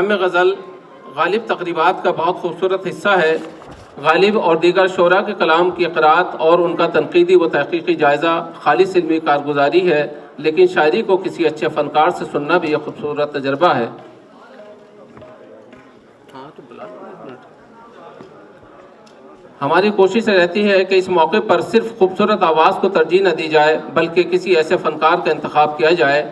शाम गज़ल गालिब तकरीबात का बहुत खूबसूरत हिस्सा है। गालिब और दीगर शोरा के कलाम की क़राअत और उनका तनक़ीदी व तहक़ीक़ी जायज़ा खालिस इल्मी कारगुज़ारी है, लेकिन शायरी को किसी अच्छे फ़नकार से सुनना भी एक खूबसूरत तजर्बा है। हमारी कोशिश रहती है कि इस मौके पर सिर्फ़ खूबसूरत आवाज़ को तरजीह न दी जाए, बल्कि किसी ऐसे फ़नकार का इंतख़ाब किया जाए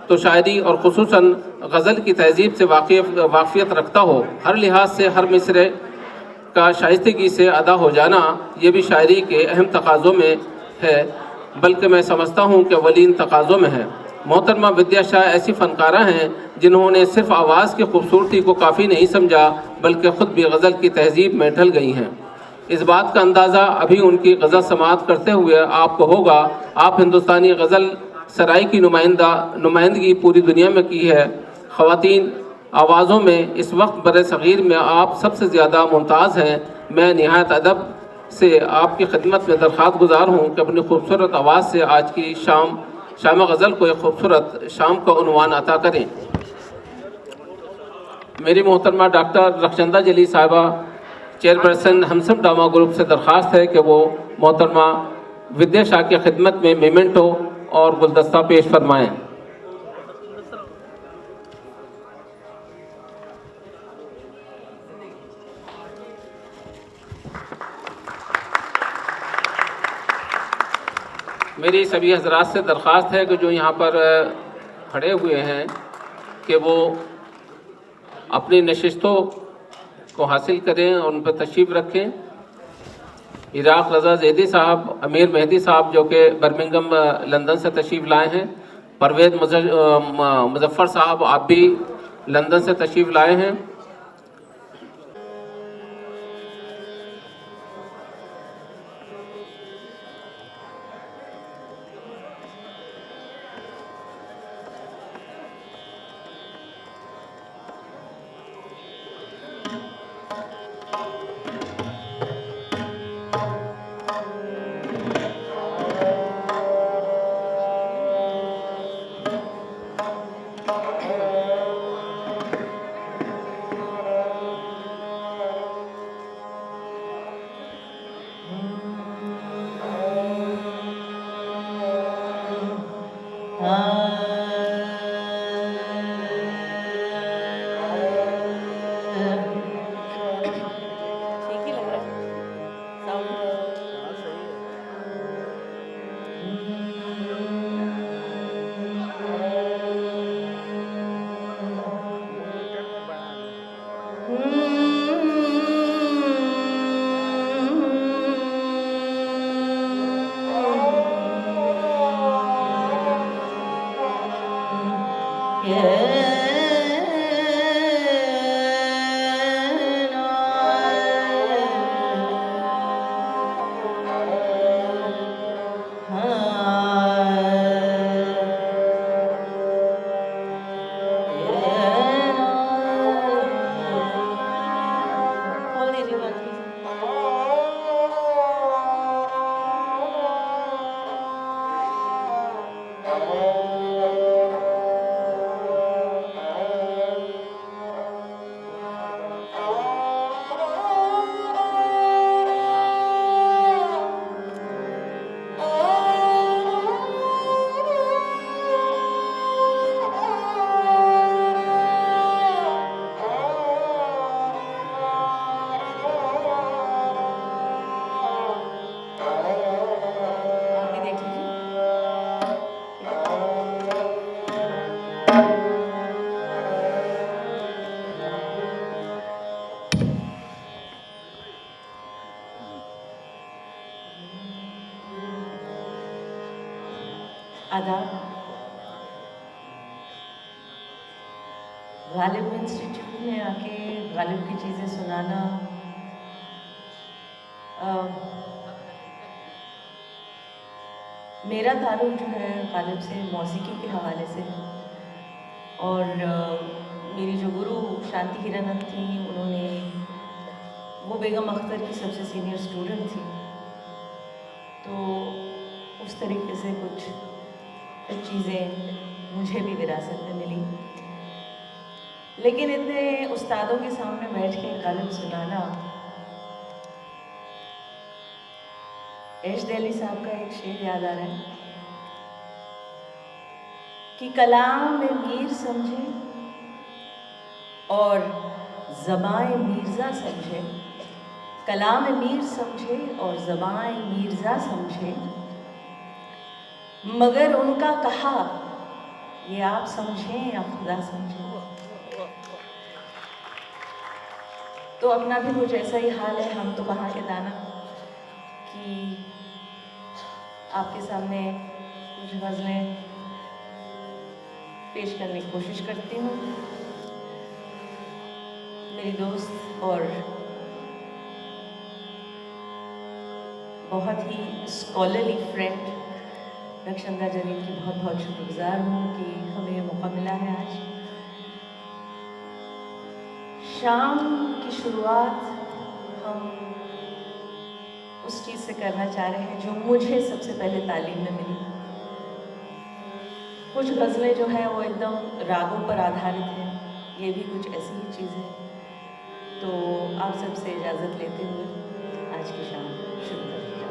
तो शायरी और ख़ुसूसन गज़ल की तहज़ीब से वाक़फ़ियत रखता हो। हर लिहाज से हर मिसरे का शाइस्तगी से अदा हो जाना ये भी शायरी के अहम तकाज़ों में है, बल्कि मैं समझता हूँ कि अव्वलीन तकाज़ों में है। मोहतरमा विद्या शाह ऐसी फ़नकारा हैं जिन्होंने सिर्फ़ आवाज़ की खूबसूरती को काफ़ी नहीं समझा, बल्कि ख़ुद भी गज़ल की तहज़ीब में ढल गई हैं। इस बात का अंदाज़ा अभी उनकी गज़ल समाअत करते हुए आपको होगा। आप हिंदुस्तानी गज़ल सराय की नुमाइंदगी पूरी दुनिया में की है। ख़वातीन आवाज़ों में इस वक्त बरे सग़ीर में आप सबसे ज़्यादा मुमताज़ हैं। मैं निहायत अदब से आपकी खिदमत में दरख्वास्त गुज़ार हूँ कि अपनी खूबसूरत आवाज़ से आज की शाम गज़ल को एक खूबसूरत शाम का उन्वान अता करें। मेरी मोहतरमा डॉक्टर रखचंदा जली साहिबा चेयरपर्सन हमसम ड्रामा ग्रुप से दरख्वास्त है कि वो मोहतरमा विद्या शाह की खिदमत में मेमेंटो और गुलदस्ता पेश फरमाएँ। मेरी सभी हजरात से दरख्वास्त है कि जो यहाँ पर खड़े हुए हैं कि वो अपनी नशिस्तों को हासिल करें और उन पर तशरीफ़ रखें। इराक़ रज़ा ज़ैदी साहब, अमीर मेहदी साहब जो कि बर्मिंघम लंदन से तशरीफ़ लाए हैं, परवेज़ मुज़फ़्फ़र साहब आप भी लंदन से तशरीफ़ लाए हैं। आदाब। गालिब इंस्टीट्यूट में आके गालिब की चीज़ें सुनाना मेरा ताल्लुक़ जो है गालिब से मौसीकी के हवाले से है। और मेरी जो गुरु शांति हिरानंद थी, उन्होंने वो बेगम अख्तर की सबसे सीनियर स्टूडेंट थी, तो उस तरीके से कुछ चीज़ें मुझे भी विरासत में मिली। लेकिन इतने उस्तादों के सामने बैठ के कालिब सुनाना, एश दिल्ली साहब का एक शेर याद आ रहा है कि कलाम में मीर समझे और ज़बान मीर्ज़ा समझे, कलाम मीर समझे और ज़बान मीर्ज़ा समझे, मगर उनका कहा ये आप समझें या खुदा समझे। तो अपना भी कुछ ऐसा ही हाल है, हम तो कहाँ के दाना, कि आपके सामने कुछ गज़लें पेश करने की कोशिश करती हूँ। मेरी दोस्त और बहुत ही स्कॉलरली फ्रेंड रक्षंदा जरीन की बहुत बहुत शुक्रगुजार हूँ कि हमें ये मौका मिला है आज। शाम की शुरुआत हम उस चीज़ से करना चाह रहे हैं जो मुझे सबसे पहले तालीम में मिली। कुछ गज़लें जो है वो एकदम रागों पर आधारित हैं, ये भी कुछ ऐसी ही चीज़ है। तो आप सबसे इजाज़त लेते हुए आज की शाम शुरू करते हैं।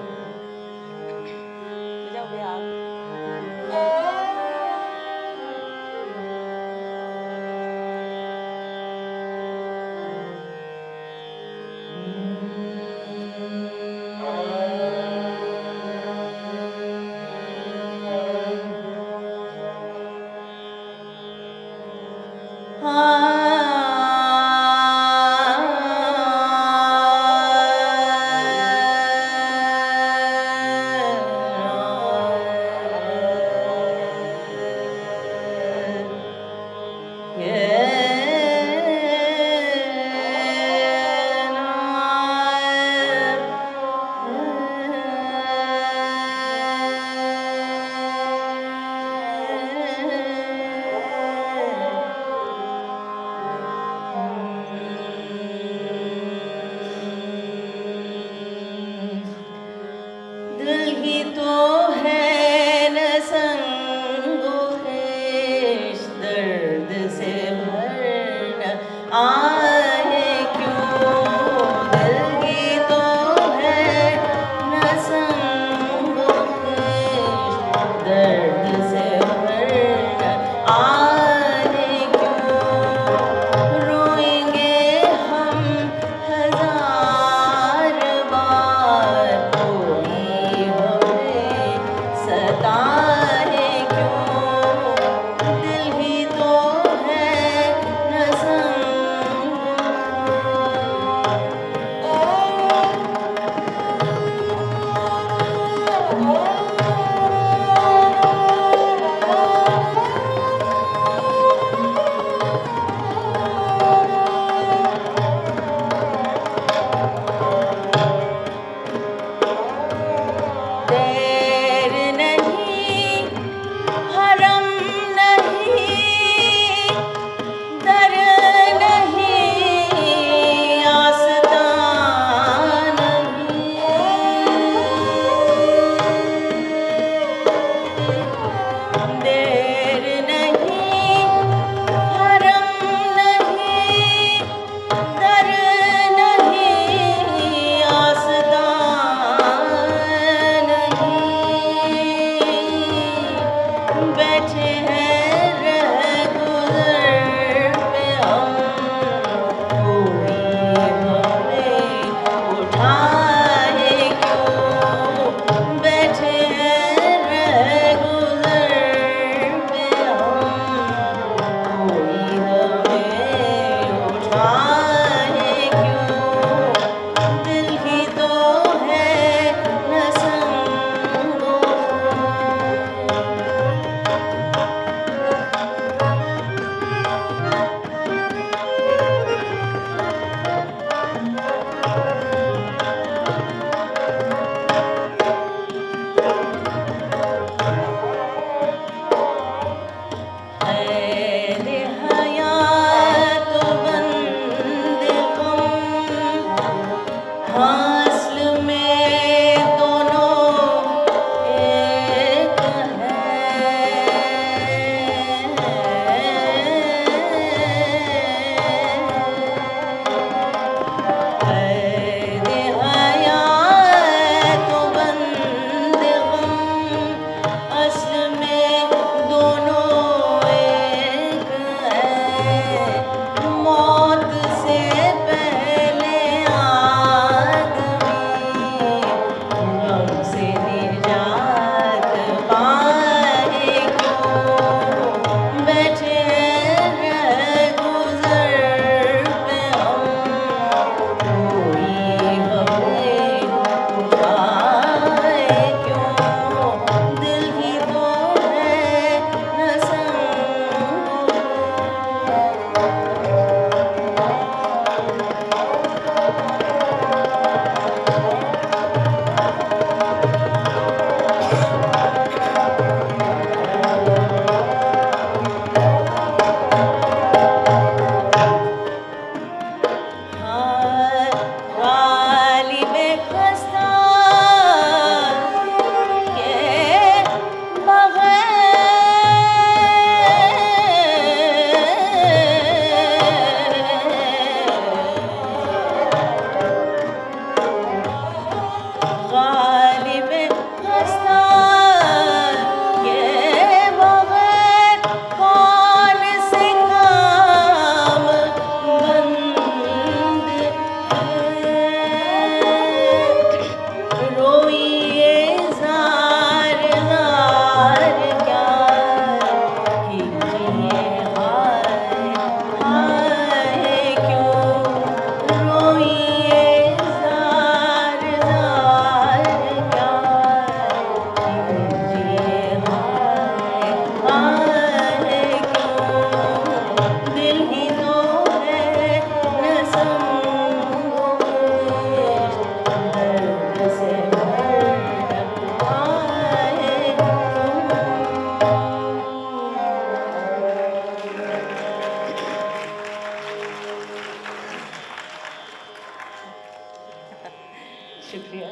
शुक्रिया।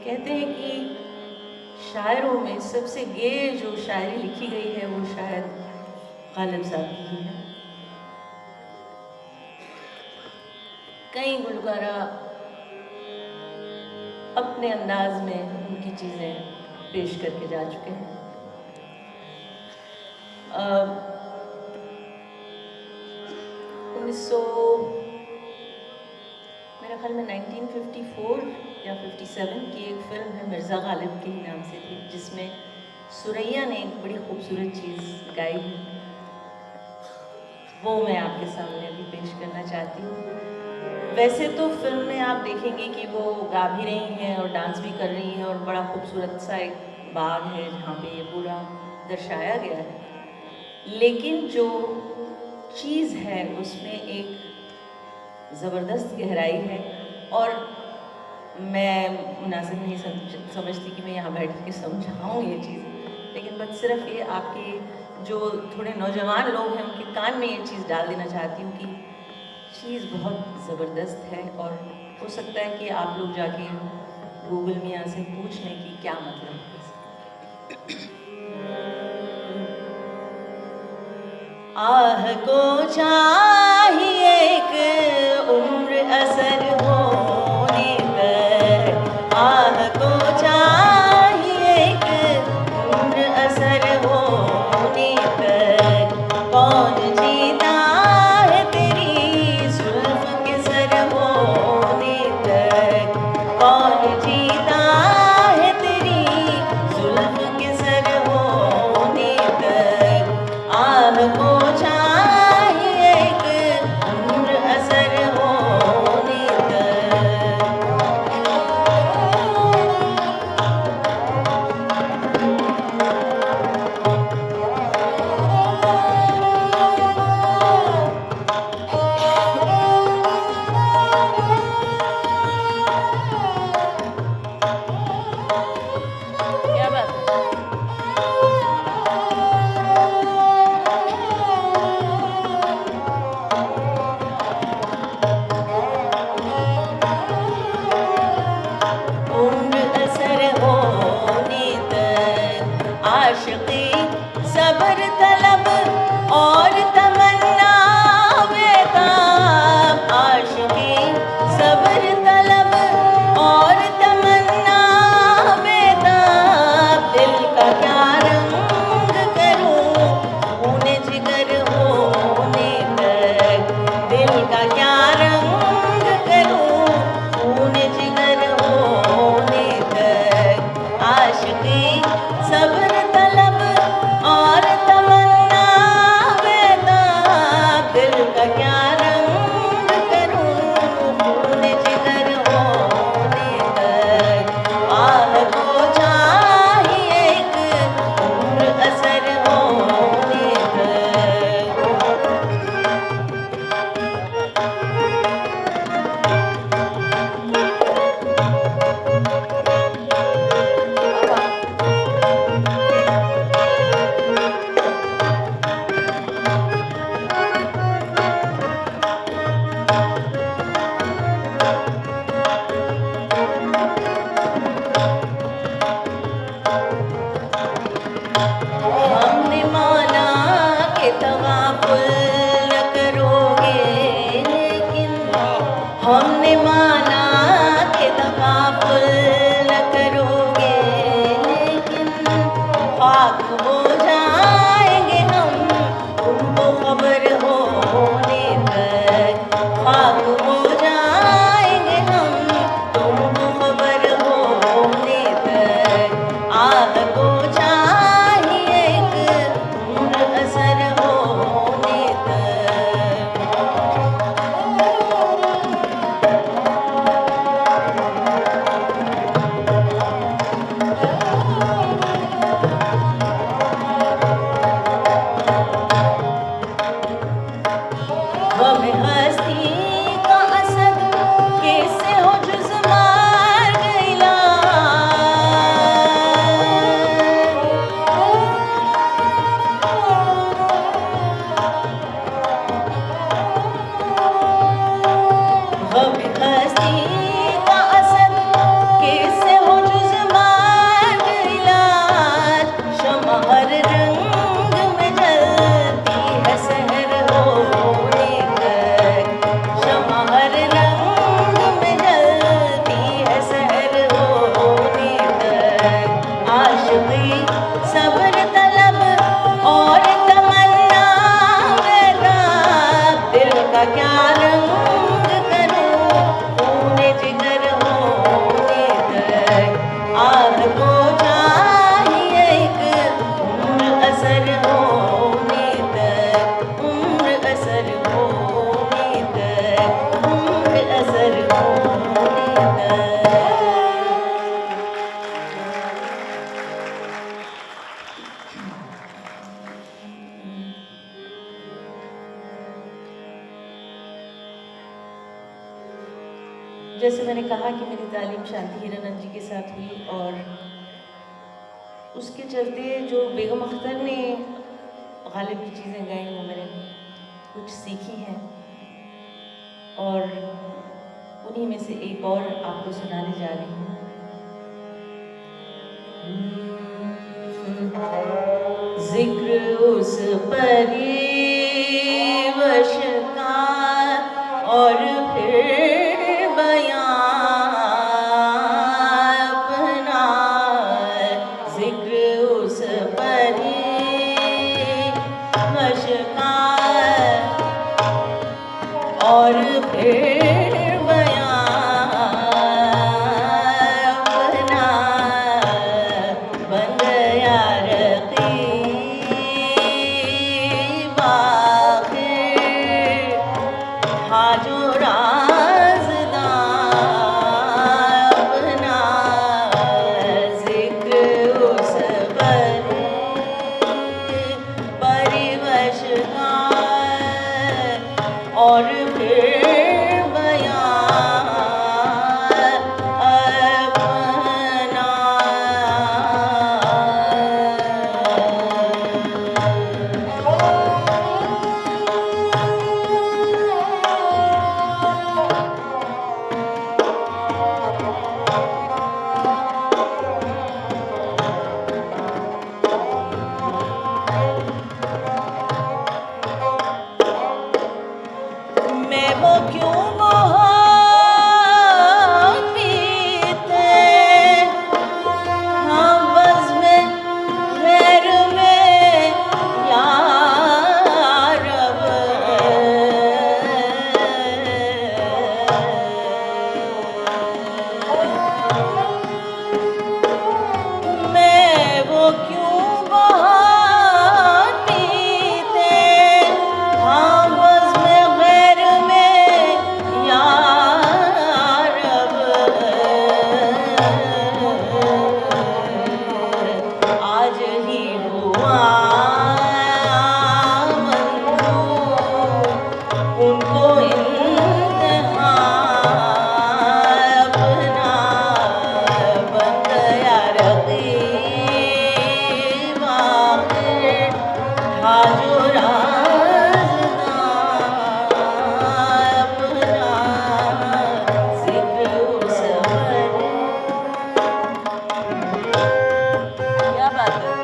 कहते हैं कि शायरों में सबसे गे जो शायरी लिखी गई है वो शायद गालिब साहब की ही है। कई गुलकारा अपने अंदाज में उनकी चीज़ें पेश करके जा चुके हैं। मेरा ख्याल में 1954 या 57 की एक फिल्म है मिर्ज़ा गालिब के ही नाम से थी, जिसमें सुरैया ने एक बड़ी खूबसूरत चीज़ गाई है, वो मैं आपके सामने अभी पेश करना चाहती हूँ। वैसे तो फिल्म में आप देखेंगे कि वो गा भी रही हैं और डांस भी कर रही हैं और बड़ा खूबसूरत सा एक बाग है जहाँ पे ये पूरा दर्शाया गया है, लेकिन जो चीज़ है उसमें एक ज़बरदस्त गहराई है और मैं मुनासिब नहीं समझती कि मैं यहाँ बैठ के समझाऊँ ये चीज़, लेकिन बस सिर्फ ये आपके जो थोड़े नौजवान लोग हैं उनके कान में ये चीज़ डाल देना चाहती हूँ कि चीज़ बहुत ज़बरदस्त है और हो सकता है कि आप लोग जाके गूगल मियाँ से पूछ लें कि क्या मतलब है। आह को चाहिए एक उम्र असर होने तक, आह को चाहिए एक उम्र असर होने तक, कौन जीता है तेरी जुल्फ के सर होने तक, कौन जीता है तेरी जुल्फ के सर होने तक, आह को चाहिए एक उम्र असर होने तक। क्या बात है? उम्र असर होने तक आशिकी सब्र तलब और तमन्ना बेताब, आशिकी सब्र तलब और तमन्ना बेताब, दिल का क्या रंग करूं खून जिगर होने तक, दिल का क्या रंग करूं खून जिगर होने तक, आशिकी सब्र तलब और तमन्ना बेताब, दिल का क्या रंग करूं खून जिगर होने तक, आह को चाहिए एक उम्र असर होने तक। हमने माना कि तवाफुल न करोगे, लेकिन हमने माना कि तवाफुल न करोगे, लेकिन खाक हो जाएंगे हम तुमको खबर होने तक, खाक हो जाएंगे हम तुमको खबर होने तक, आह को चाहिए एक उम्र असर होने तक। का क्या रंग करूं, खून जिगर होने तक आग को चाहिए एक उम्र असर होने तक, उम्र असर होने तक, उम्र असर होने तक। जैसे मैंने कहा कि मेरी तालीम शांति हीरानंद जी के साथ हुई और उसके चलते जो बेगम अख्तर ने गालिब की चीज़ें गाई वो मैंने कुछ सीखी हैं और उन्हीं में से एक और आपको सुनाने जा रही हूँ। जिक्र उस परिवश का और फिर बयां अपना, जिक्र उस परिवश का और फिर बयां अपना, बन गया रकीब आखिर था जो राज़दार अपना, जिक्र उस परिवश का और फिर बयां अपना। मैं वो क्यों बहुत पीते हम बज़्म गैर में या रब, मैं वो क्यों बहुत पीते हम बज़्म गैर में या रब, आज ही हुआ मंजूर उनको इंतहा अपना, बन गया रकीब आखिर था जो राज़दार अपना, जिक्र उस क्या बात है।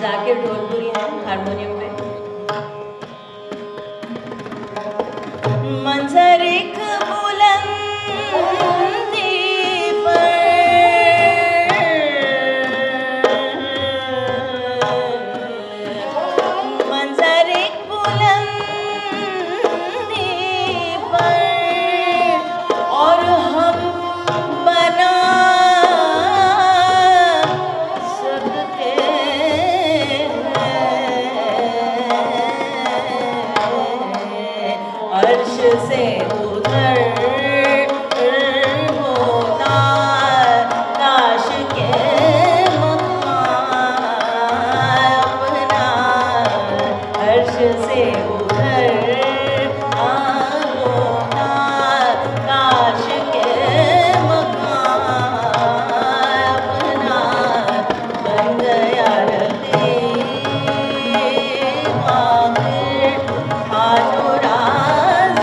जाकिर ढोलपुरी हैं हारमोनियम पे। मंजर एक बुलंदी पर, मंजर एक बुलंदी पर और हम बना सकते हैं, अर्श से उतर होता काश के मकान अपना, अर्श से उतर होता काश के मकान अपना, बन गया रकीब आखिर था जो राज़दार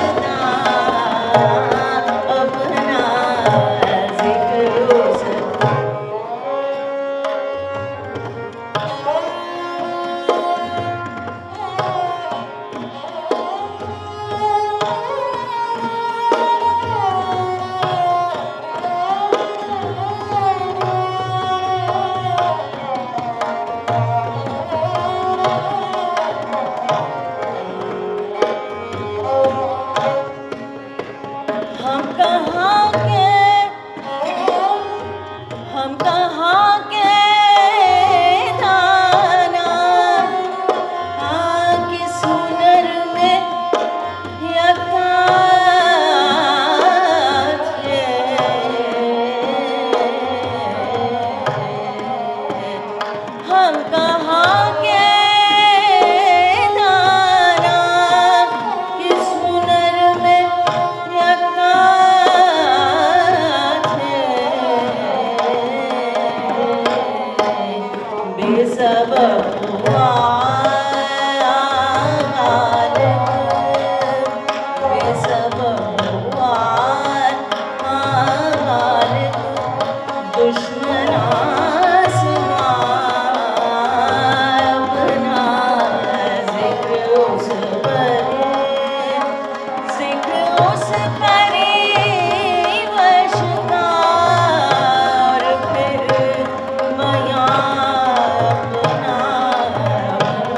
उस पर जिक्र उस परिवश का और फिर बयां अपना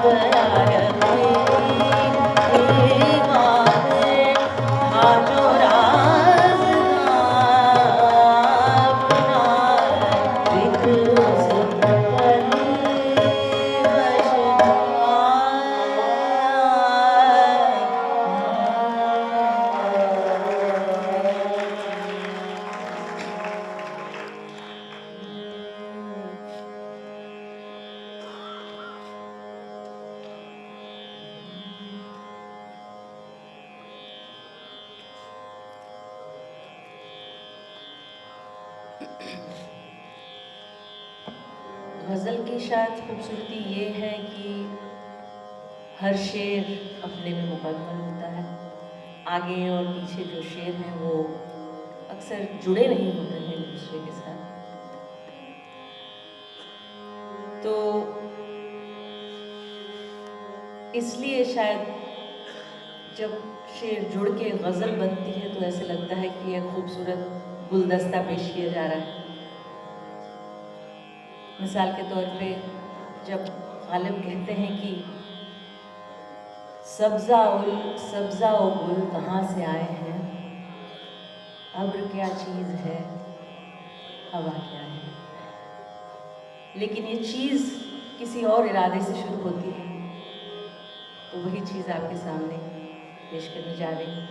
बया रखे हाँ जो राज अपना जिक्र उस परिवश गज़ल की शायद खूबसूरती ये है कि हर शेर अपने में मुकम्मल होता है। आगे और पीछे जो शेर हैं वो अक्सर जुड़े नहीं होते हैं एक दूसरे के साथ। तो इसलिए शायद जब शेर जुड़ के गज़ल बनती है तो ऐसे लगता है कि यह खूबसूरत गुलदस्ता पेश किया जा रहा है। मिसाल के तौर पे जब गालिब कहते हैं कि सब्ज़ा व गुल कहाँ से आए हैं, अब्र क्या चीज़ है, हवा क्या है। लेकिन ये चीज़ किसी और इरादे से शुरू होती है, तो वही चीज़ आपके सामने पेश करने जा रही हूँ।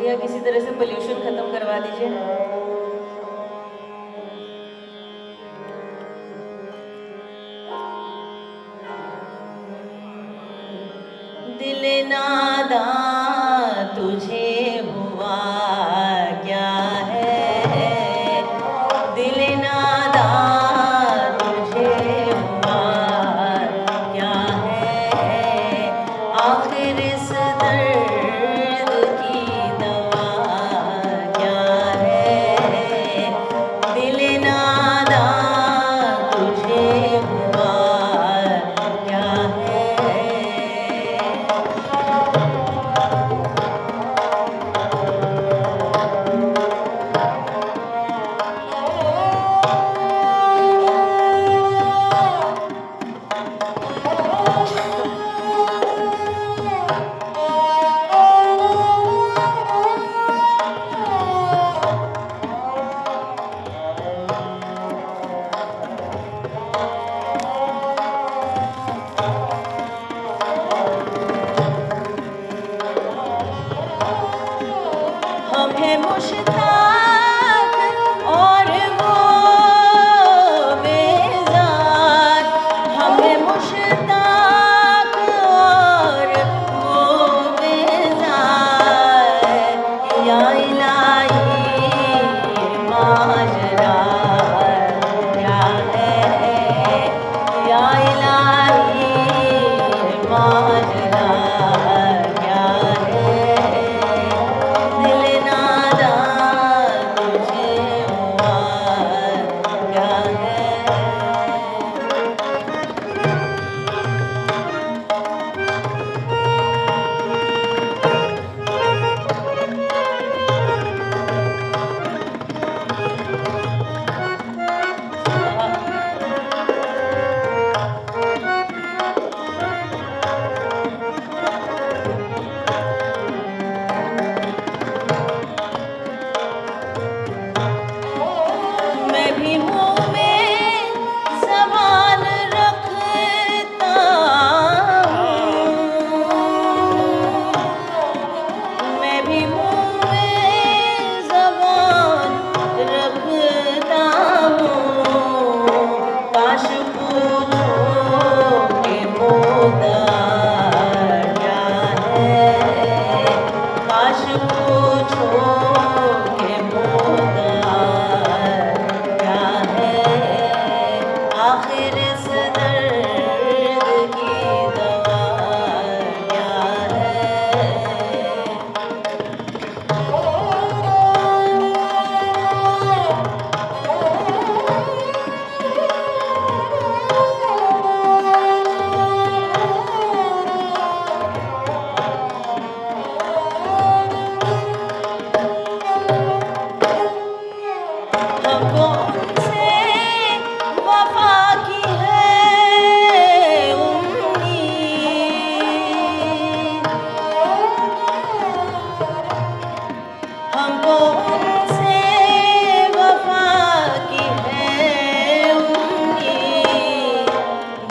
या किसी तरह से पोल्यूशन ख़त्म करवा दीजिए। दिल नादां तुझे हुआ क्या है, दिल नादां तुझे हुआ क्या है, आखिर इस दर्द की दवा क्या है, दिल नादां तुझे हुआ क्या है।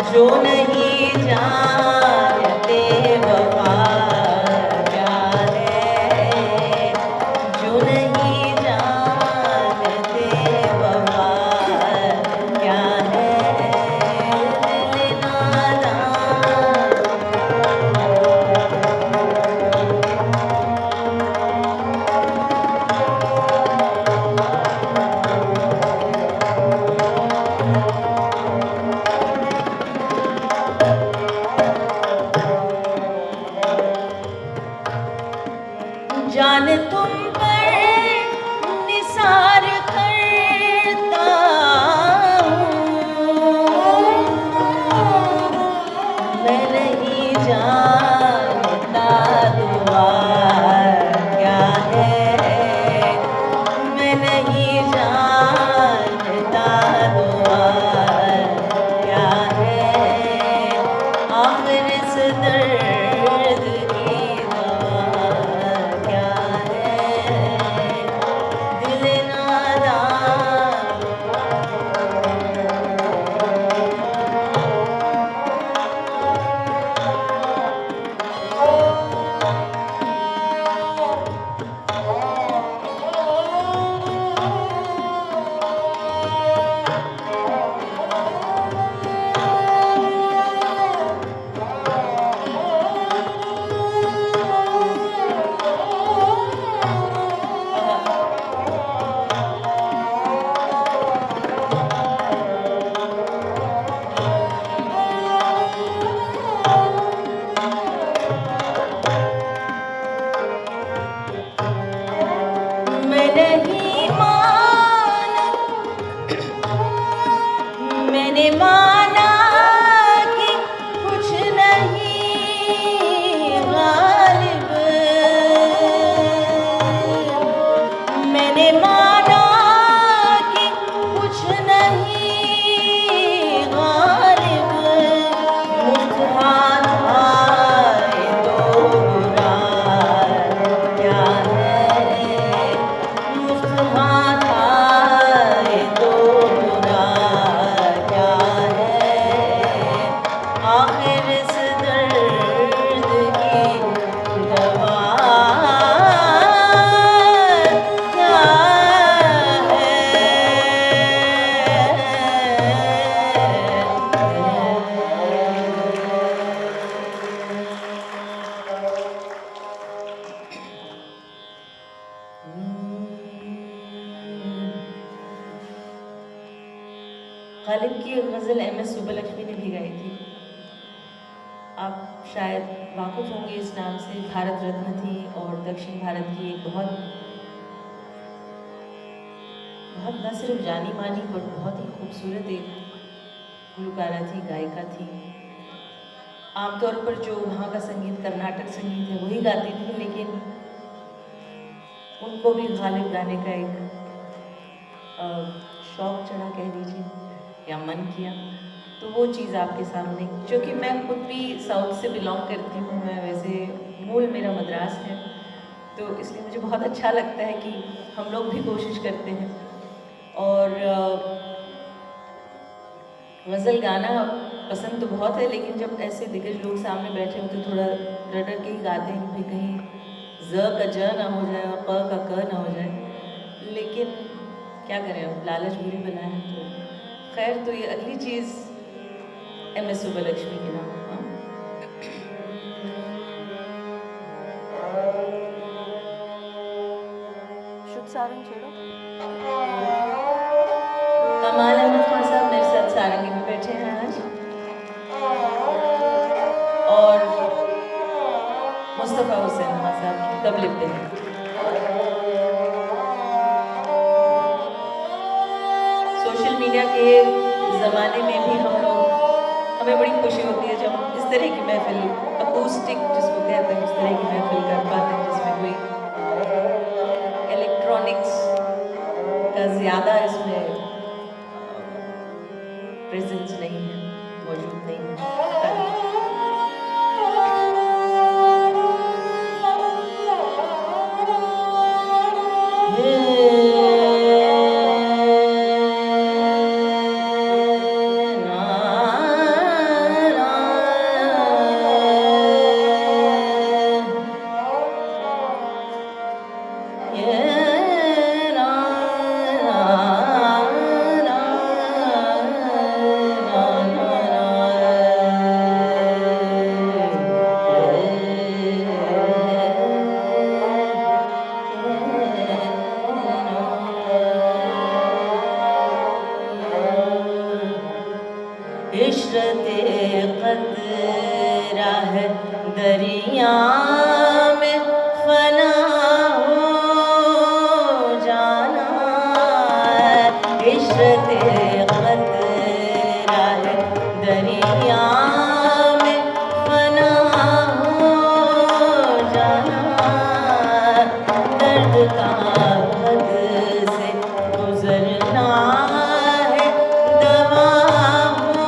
जो नहीं जानते वफा क्या है, जो नहीं जानते वफा क्या है, दिल नादान। जान तुम पर निसार करता हूँ, मैं नहीं जानता दुआ क्या है, मैं नहीं जानता दुआ क्या है, आखिर इस दर्द की दवा क्या है, दिल नादान। मैं नहीं माना, मैंने माना कि कुछ नहीं गालिब, मैंने माना कि कुछ नहीं गालिब, मुफ्त हाथ आए तो बुरा क्या है, मुफ्त हाथ आए तो बुरा क्या है, आखिर इस दर्द की दवा क्या गालिब की गज़ल MS सुब्बलक्ष्मी ने भी गाई थी। आप शायद वाकिफ़ होंगे इस नाम से। भारत रत्न थी और दक्षिण भारत की एक बहुत न सिर्फ जानी मानी पर बहुत ही खूबसूरत एक गुलकारा थी, गायिका थी। आमतौर पर जो वहाँ का संगीत कर्नाटक संगीत है वही गाती थी, लेकिन उनको भी गालिब गाने का एक शौक चढ़ा कह लीजिए या मन किया, तो वो चीज़ आपके सामने, क्योंकि मैं खुद भी साउथ से बिलोंग करती हूँ, मैं वैसे मूल मेरा मद्रास है, तो इसलिए मुझे बहुत अच्छा लगता है कि हम लोग भी कोशिश करते हैं। और गज़ल गाना पसंद तो बहुत है, लेकिन जब ऐसे दिग्गज लोग सामने बैठे हो तो थोड़ा डर डर के ही गाते हैं कि कहीं ज़ का ज ना हो जाए और प का क ना हो जाए, लेकिन क्या करें, अब लालच बुरी बला है। तो खैर, तो ये अगली चीज़ MS सुब्बलक्ष्मी के नाम। हाँ, शुभ सारंग छेड़ो। कमाल अहमद खान साहब मेरे साथ सारंगी में बैठे हैं आज, और मुस्तफ़ा हुसैन खान साहब तबले पे हैं। सोशल मीडिया के ज़माने में भी हमें बड़ी खुशी होती है जब इस तरह की महफिल, अकूस्टिक जिसको कहते हैं, उस तरह की महफिल कर पाते हैं जिसमें कोई इलेक्ट्रॉनिक्स का ज़्यादा इसमें प्रेजेंस नहीं है, मौजूद नहीं है। दरिया में फना हो जाना, इश्रते खतरा है दरिया में फना हो जाना, दर्द का हद से गुजरना है दवा हो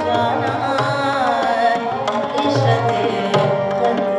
जाना, इश्रते खतरा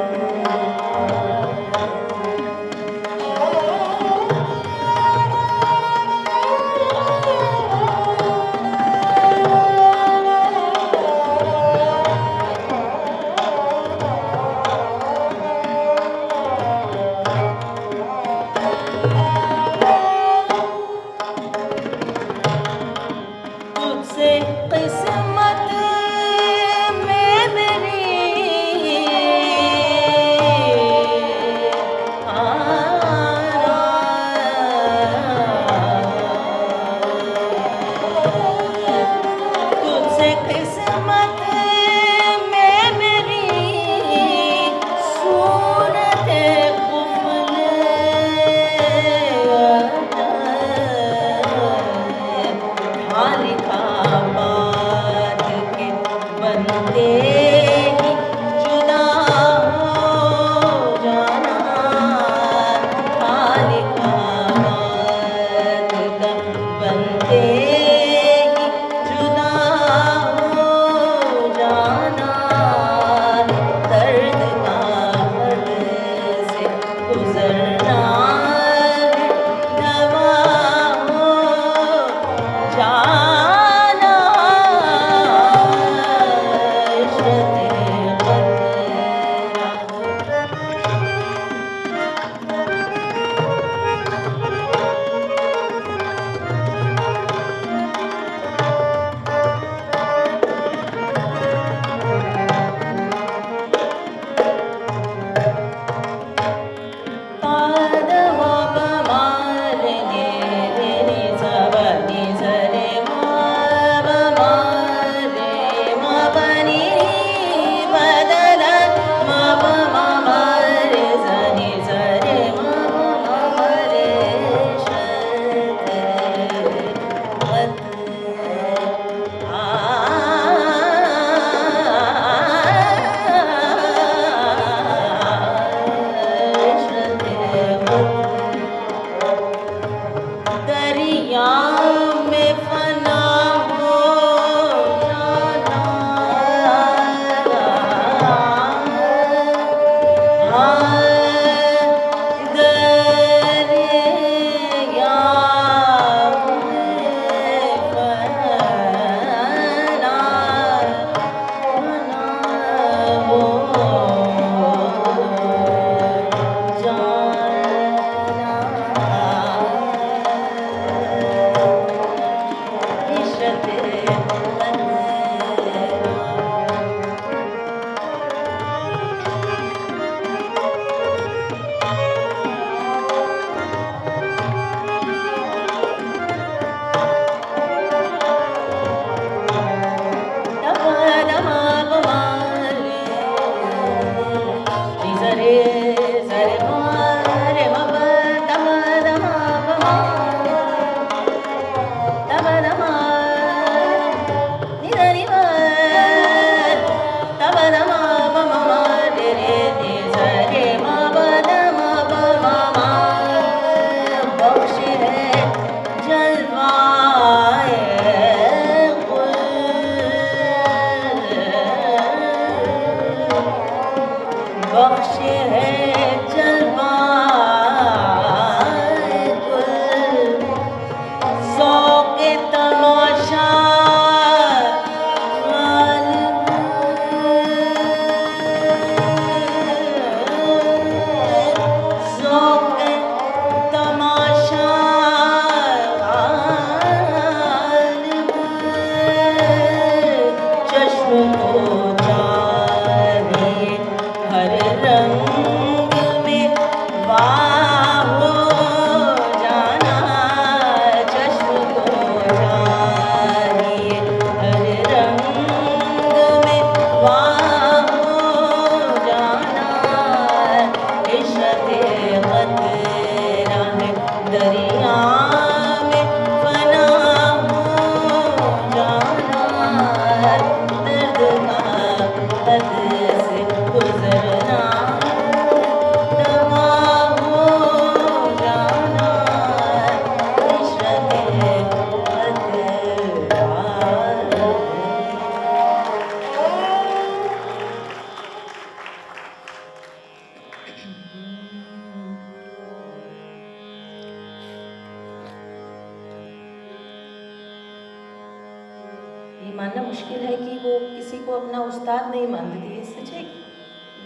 किसी को अपना उस्ताद नहीं मानती थी, ये सच है?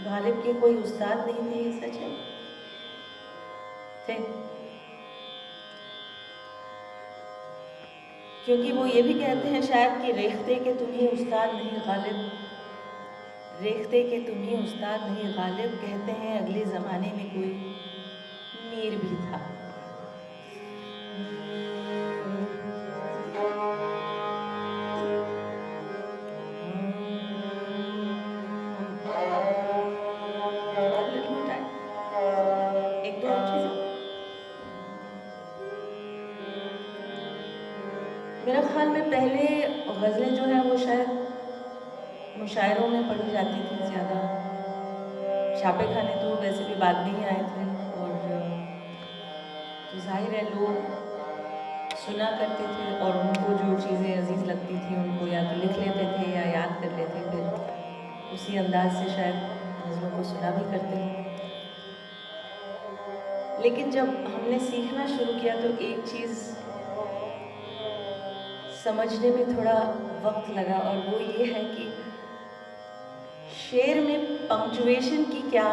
गालिब के कोई उस्ताद नहीं थे, ये सच है? थे, क्योंकि वो ये भी कहते हैं शायद कि रेख्ते के तुम ही उस्ताद नहीं गालिब, रेख्ते के तुम ही उस्ताद नहीं गालिब, कहते हैं अगले ज़माने में कोई मीर भी था। एक दो और चीज़ें मेरा ख्याल में पहले गज़लें जो है वो शायद मुशायरों में पढ़ी जाती थी ज़्यादा। छापे खाने तो वैसे भी बाद में ही आए थे, और तो जाहिर है लोग सुना करते थे और उनको जो चीज़ें अजीज़ लगती थी उनको या तो लिख लेते थे या याद कर लेते, फिर उसी अंदाज से शायद गज़लों को सुना भी करते हैं। लेकिन जब हमने सीखना शुरू किया तो एक चीज़ समझने में थोड़ा वक्त लगा, और वो ये है कि शेर में पंक्चुएशन की क्या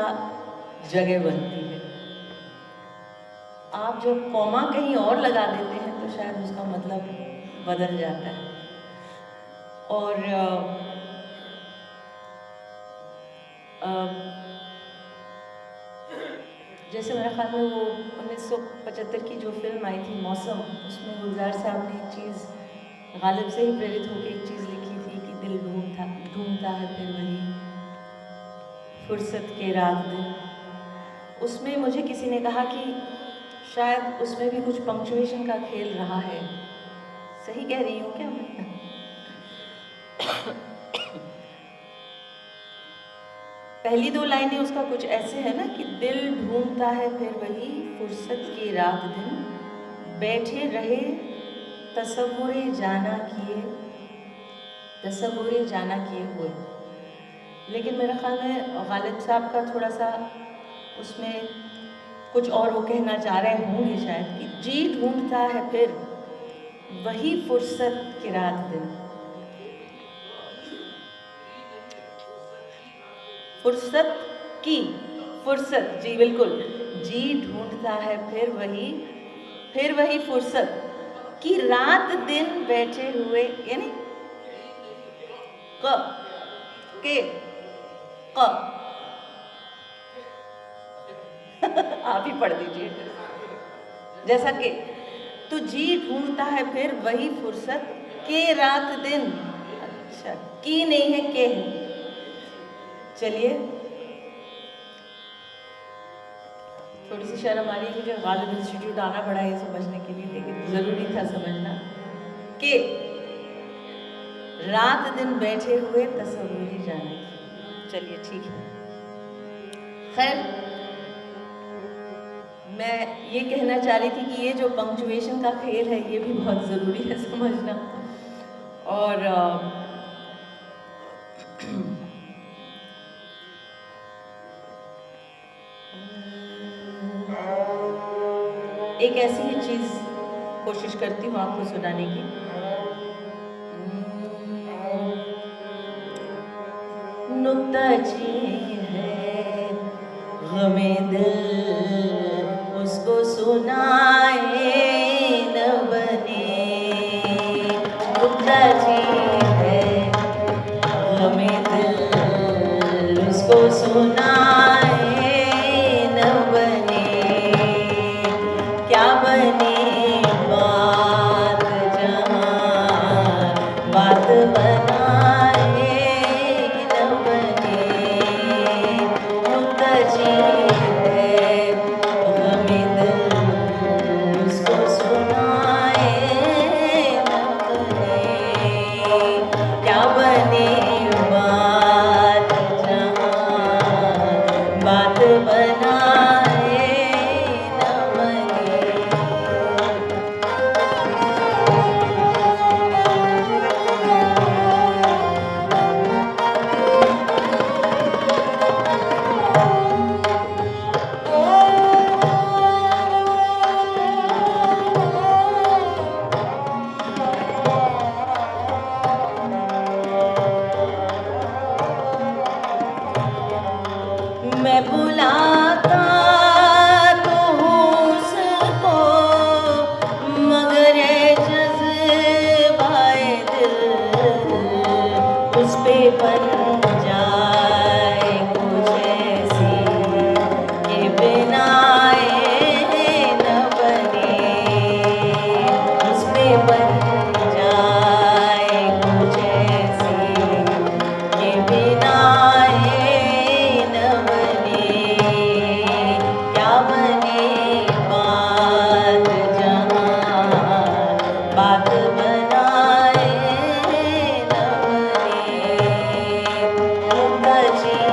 जगह बनती है। आप जब कॉमा कहीं और लगा देते हैं तो शायद उसका मतलब बदल जाता है। और जैसे मेरे ख्याल में वो 1975 की जो फिल्म आई थी मौसम, उसमें गुलजार साहब ने एक चीज़ गालिब से ही प्रेरित होकर एक चीज़ लिखी थी कि दिल ढूंढता है फिर वही फुर्सत के रात दिन। उसमें मुझे किसी ने कहा कि शायद उसमें भी कुछ पंक्चुएशन का खेल रहा है। सही कह रही हूँ क्या मैं? पहली दो लाइनें उसका कुछ ऐसे है ना कि दिल ढूंढता है फिर वही फुर्सत की रात दिन, बैठे रहे तसव्वुरे जाना किए हुए। लेकिन मेरे ख्याल में गालिब साहब का थोड़ा सा उसमें कुछ और वो कहना चाह रहे होंगे शायद कि जी ढूंढता है फिर वही फुर्सत की रात दिन, फुर्सत जी बिल्कुल, जी ढूंढता है फिर वही फुर्सत की रात दिन, बैठे हुए यानी आप ही पढ़ दीजिए जैसा कि, तो जी ढूंढता है फिर वही फुर्सत के रात दिन। अच्छा, की नहीं है, के है। चलिए, थोड़ी सी शर्म आ रही है मुझे, गालिब इंस्टीट्यूट आना पड़ा ये समझने के लिए, लेकिन ज़रूरी था समझना कि रात दिन बैठे हुए तसव्वुरे जाने की। चलिए ठीक है। खैर, मैं ये कहना चाह रही थी कि ये जो पंक्चुएशन का खेल है ये भी बहुत ज़रूरी है समझना। और एक ऐसी ही चीज़ कोशिश करती हूँ आपको सुनाने की। नुक्ता जी है गमे दिल उसको सुनाए न बने, नुक्ता जी है गमे दिल उसको सुनाए न बने, क्या बने बात जहाँ बात बनाए न बने, नुक्ता जी है गमे दिल उसको सुनाए न बने, क्या बने बात जहाँ मैं बुलाता तो हूँ उसको, मगर है जज़्बाए दिल उस पे बन जाए कुछ ऐसी कि बिनाए न बने, उस पे बन जाए कुछ ऐसी कि बिनाए न बने। क्या बने बात जहाँ बात बनाए न बने, उनका जीत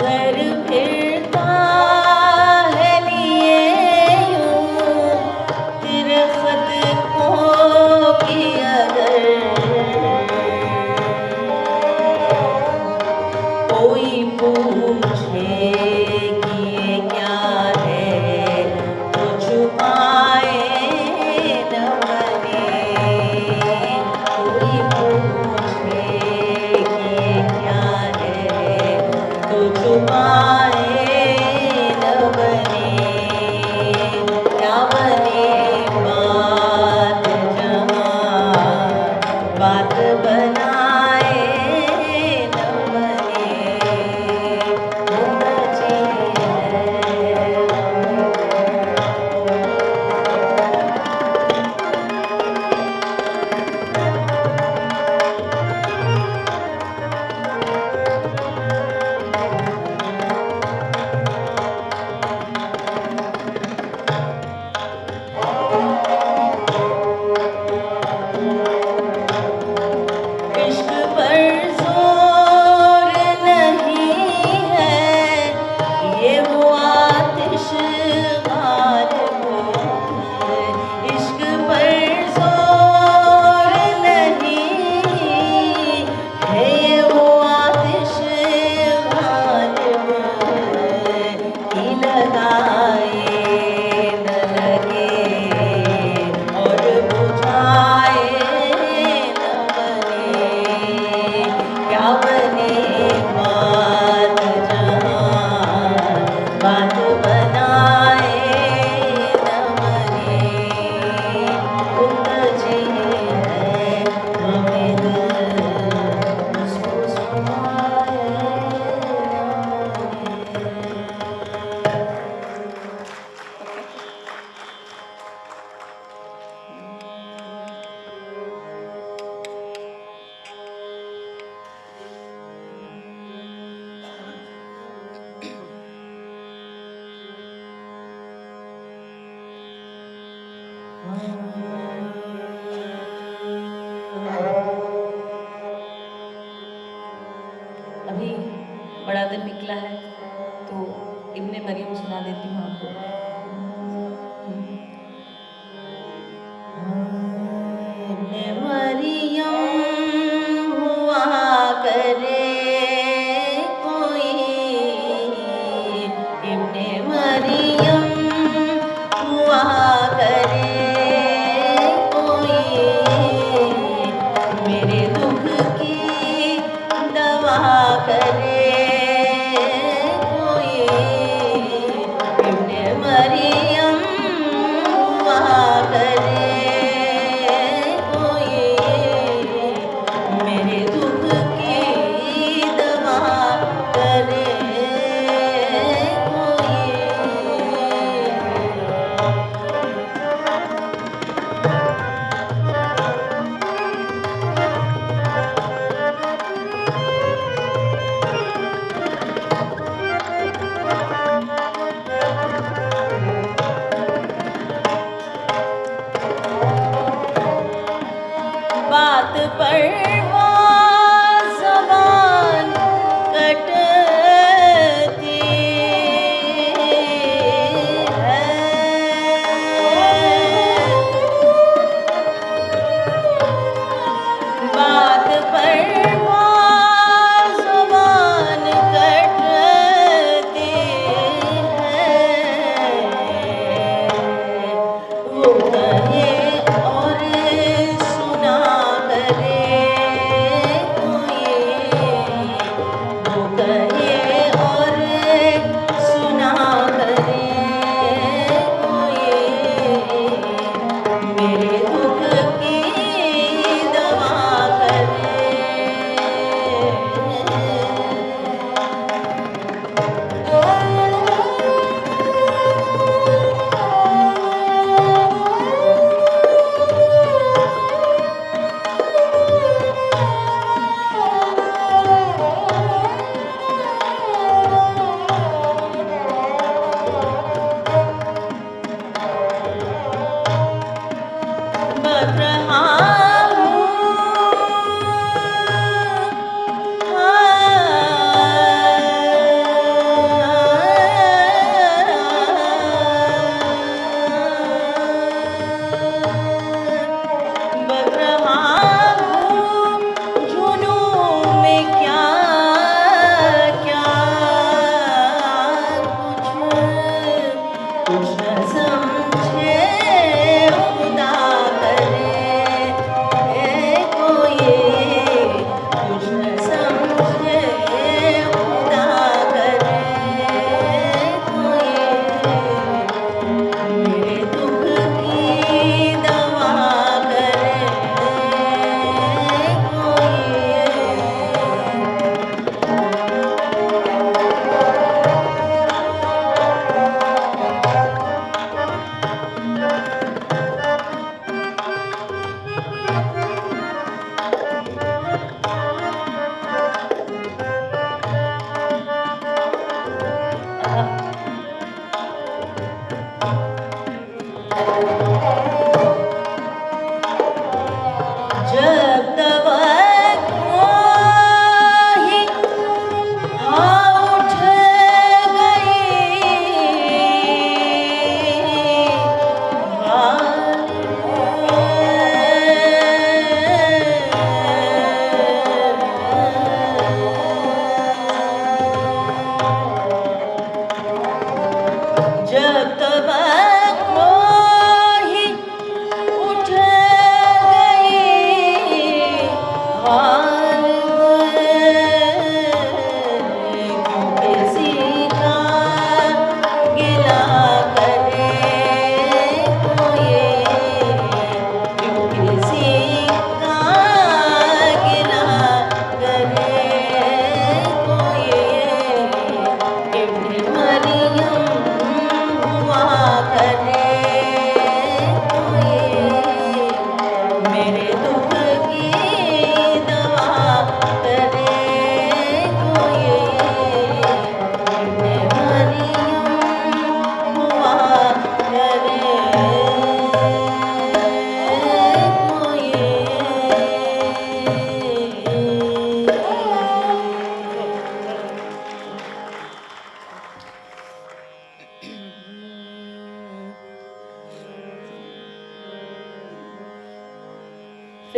घर फिरता है लिए यूं तेरे खत को भी अगर कोई पूछे कि ये क्या है तो छुपाए न बने, कोई पूछे कि ये क्या है तो छुपाए न बने। क्या बने बात जहाँ बात बनाए न बने, उनका जीत है। इश्क पर जोर नहीं है, ये वो आतिश गालिब है। इश्क पर जोर नहीं है, ये वो आतिश गालिब है कि लगाए न लगे और बुझाए न बने। क्या बने बात जहाँ बात बनाए न बने, उनका जीत है हमें दिल उसको सुनाए न अभी बड़ा दिन निकला है तो इब्ने मरियम सुना देती हूँ आपको। इब्ने मरियम हुआ करे कोई, इब्ने मरियम हुआ करे कोई, मेरे दुख की दवा करे कोई, इब्ने मरियम हुआ करे कोई, मेरे दुख की दवा करे कोई।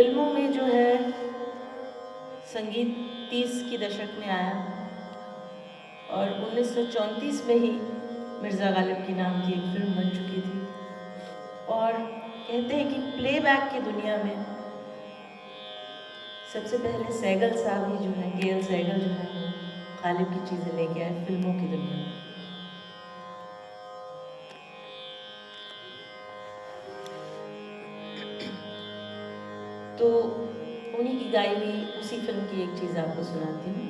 फिल्मों में जो है संगीत 30 की दशक में आया और 1934 में ही मिर्ज़ा गालिब के नाम की एक फिल्म बन चुकी थी। और कहते हैं कि प्लेबैक की दुनिया में सबसे पहले सहगल साहब ही जो है, के.एल. सहगल जो है, गालिब की चीज़ें लेके आए फिल्मों की दुनिया में। तो उन्हीं की गाई हुई उसी फिल्म की एक चीज़ आपको सुनाती हूँ।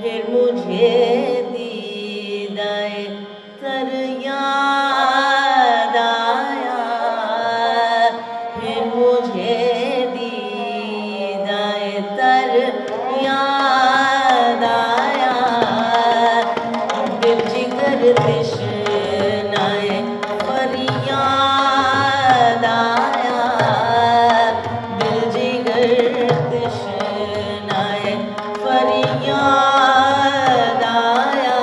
फिर मुझे दीदाए तर याद आया, फिर मुझे दीदाए तर याद आया, दिल जिगर तृष्णाए फरियाद आया, दिल जिगर तृष्णाए फरियाद आया,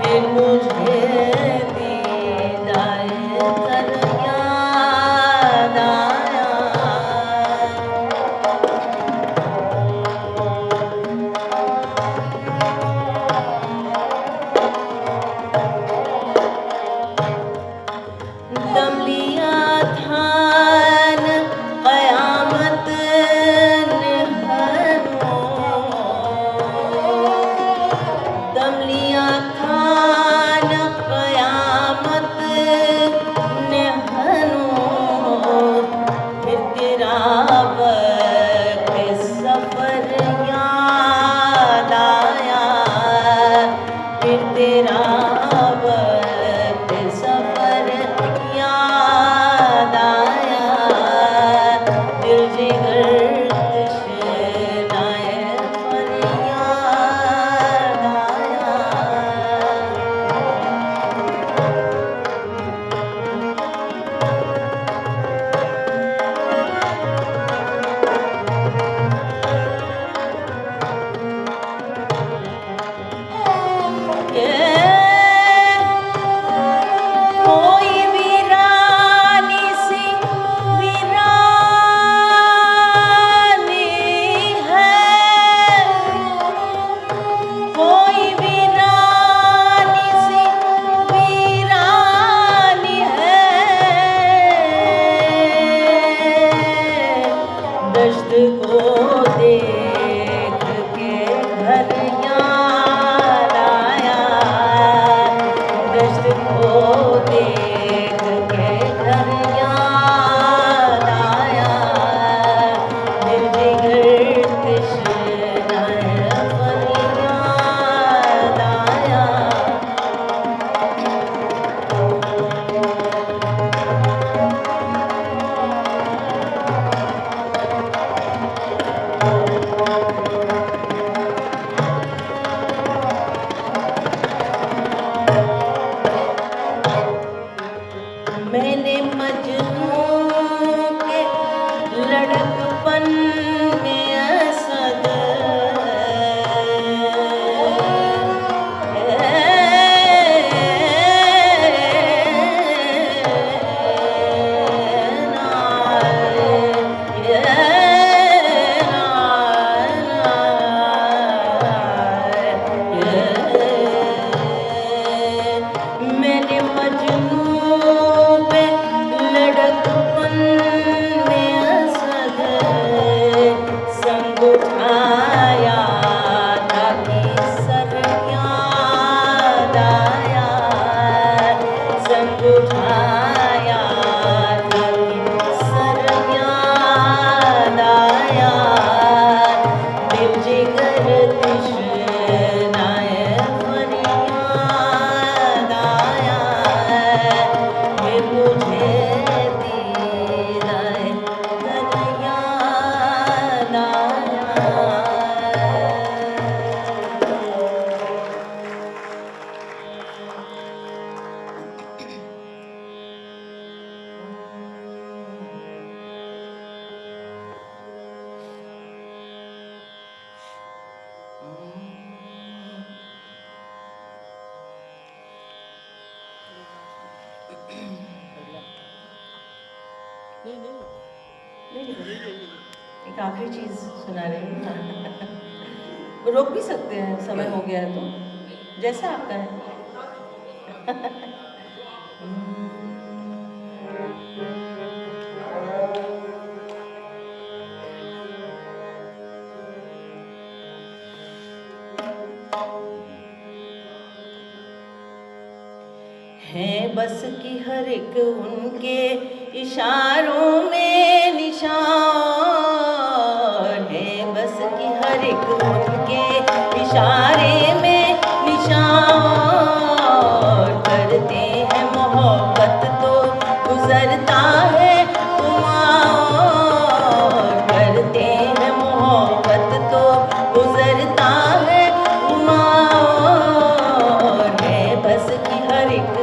फिर मुझे दीदाए तर याद आया। दम लिया था न क़यामत ने हरों, दम लिया था न क़यामत ने हरों, फिर तेरा वक्त सफ़र याद आया, फिर तेरा वक्त सफ़र याद आया, दिल जिगर तृष्णाए फरियाद आया। कोई वीरानी सी वीरानी है, कोई वीरानी सी वीरानी है, दश्त को देख के घर याद आया, दश्त को देख के घर याद आया, दिल जिगर तृष्णाए फरियाद आया। मैंने मजनू के लड़कपन में असद मैंने मजनू पे लड़कपन में असद संग उठाया था कि सर याद आया, संग उठाया था कि सर याद आया, दिल जिगर तृष्णाए फरियाद आया, फिर मुझे दीदाए तर याद आया। एक आखिरी चीज़ सुना रही हूँ। रोक भी सकते हैं, समय हो गया है तो, जैसा आपका है। है बस की हर एक उनके इशारों में निशान, है बस की हर एक उनके इशारे में निशान। करते हैं मोहब्बत तो गुजरता है उमार, करते हैं मोहब्बत तो गुजरता है उमार। है बस की हर एक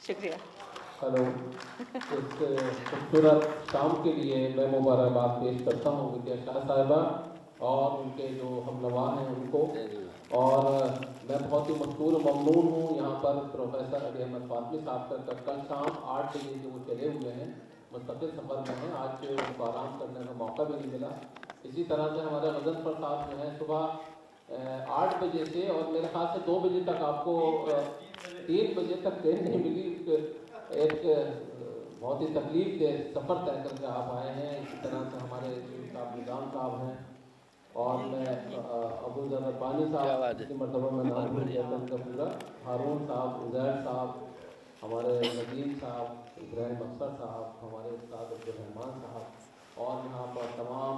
शुक्रिया। हेलो, इस खूबसूरत शाम के लिए मैं मुबारकबाद पेश करता हूँ विद्या शाह साहिबा और उनके जो हमनवा हैं उनको। और मैं बहुत ही मशहूर ममनून हूँ यहाँ पर प्रोफेसर अली अहमद फातमी साहब का कल शाम 8 बजे से वो चले हुए हैं, मुस्तकिल सफ़र में हैं। आज उनको आराम करने का मौका भी नहीं मिला। इसी तरह से हमारे गजनफर साहब जो हैं सुबह 8 बजे से और मेरे ख्याल से 2 बजे तक आपको 3 बजे तक ट्रेन नहीं मिली। एक बहुत ही तकलीफ के सफ़र तय करके आप आए हैं। इसी तरह से हमारे साहब निज़ाम साहब हैं और मैं अबू ज़र रब्बानी साहब इसी मरतबा में नाम भूल गया था उनका पूरा, हारून साहब, उज़ैर साहब, हमारे नदीम साहब, इब्राहिम अख्तर साहब, हमारे उस्ताद अब्दुर्रहमान साहब और यहाँ पर तमाम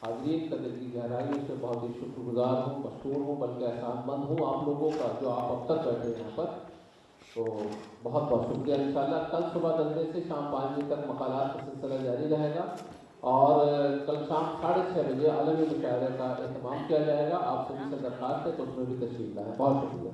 हाज़रीन का दिल की गहराइयों से बहुत ही शुक्रगुजार हूँ, मशहूर हूँ, बल्कि एहसानमंद हूँ आप लोगों का जो आप अब तक बैठे हैं यहाँ पर। तो बहुत बहुत शुक्रिया। इंशाल्लाह कल सुबह 10 बजे से शाम 5 बजे तक मकालात का सिलसिला जारी रहेगा और कल शाम 6:30 बजे आलमी मुशायरे का एहतमाम किया जाएगा। आप सभी से दरख्वास्त है तो उसमें भी तशरीफ लाएँ। बहुत शुक्रिया।